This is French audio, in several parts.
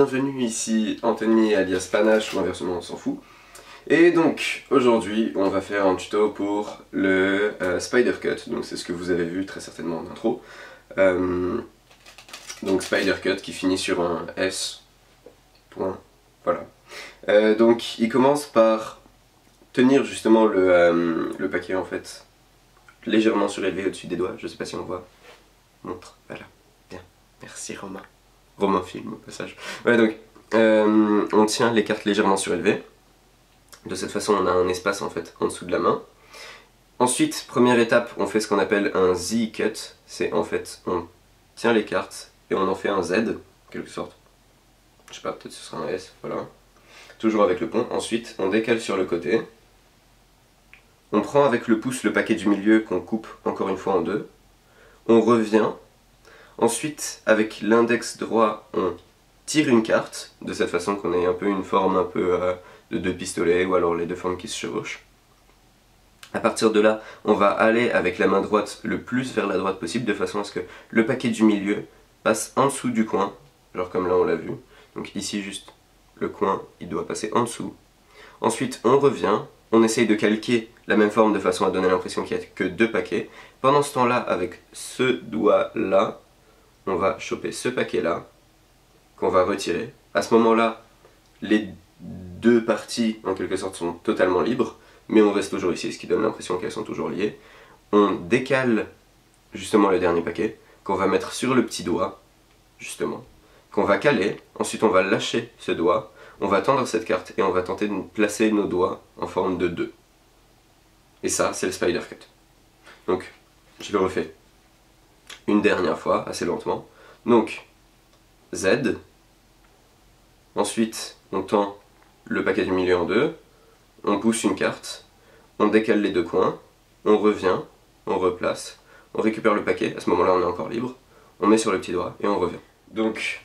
bienvenue ici Anthony alias Panache ou inversement on s'en fout. Et donc aujourd'hui on va faire un tuto pour le Spider Cut, donc c'est ce que vous avez vu très certainement en intro. Donc Spider Cut qui finit sur un S, point, voilà. Donc il commence par tenir justement le paquet en fait légèrement surélevé au-dessus des doigts, je sais pas si on voit, montre, voilà, bien, merci Romain. Romain film au passage. Ouais, donc on tient les cartes légèrement surélevées. De cette façon on a un espace en fait en dessous de la main. Ensuite, première étape, on fait ce qu'on appelle un Z-cut. C'est en fait, on tient les cartes et on en fait un Z, en quelque sorte. Je sais pas, peut-être ce sera un S, voilà. Toujours avec le pont. Ensuite, on décale sur le côté. On prend avec le pouce le paquet du milieu qu'on coupe encore une fois en deux. On revient. Ensuite, avec l'index droit, on tire une carte, de cette façon qu'on ait un peu une forme un peu de deux pistolets, ou alors les deux formes qui se chevauchent. À partir de là, on va aller avec la main droite le plus vers la droite possible, de façon à ce que le paquet du milieu passe en dessous du coin, genre comme là on l'a vu. Donc ici juste, le coin, il doit passer en dessous. Ensuite, on revient, on essaye de calquer la même forme de façon à donner l'impression qu'il n'y a que deux paquets. Pendant ce temps-là, avec ce doigt-là, on va choper ce paquet-là, qu'on va retirer. À ce moment-là, les deux parties, en quelque sorte, sont totalement libres, mais on reste toujours ici, ce qui donne l'impression qu'elles sont toujours liées. On décale justement le dernier paquet, qu'on va mettre sur le petit doigt, justement, qu'on va caler. Ensuite, on va lâcher ce doigt, on va tendre cette carte, et on va tenter de placer nos doigts en forme de 2. Et ça, c'est le Spider Cut. Donc, je le refais une dernière fois, assez lentement. Donc, Z. Ensuite, on tend le paquet du milieu en deux, on pousse une carte, on décale les deux coins, on revient, on replace, on récupère le paquet, à ce moment-là on est encore libre, on met sur le petit doigt et on revient. Donc,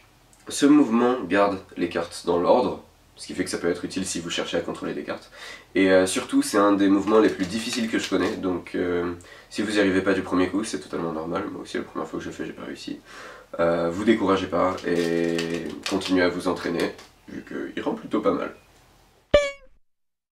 ce mouvement garde les cartes dans l'ordre, ce qui fait que ça peut être utile si vous cherchez à contrôler des cartes. Et surtout, c'est un des mouvements les plus difficiles que je connais, donc si vous n'y arrivez pas du premier coup, c'est totalement normal. Moi aussi, la première fois que je le fais, j'ai pas réussi. Vous découragez pas et continuez à vous entraîner, vu qu'il rend plutôt pas mal.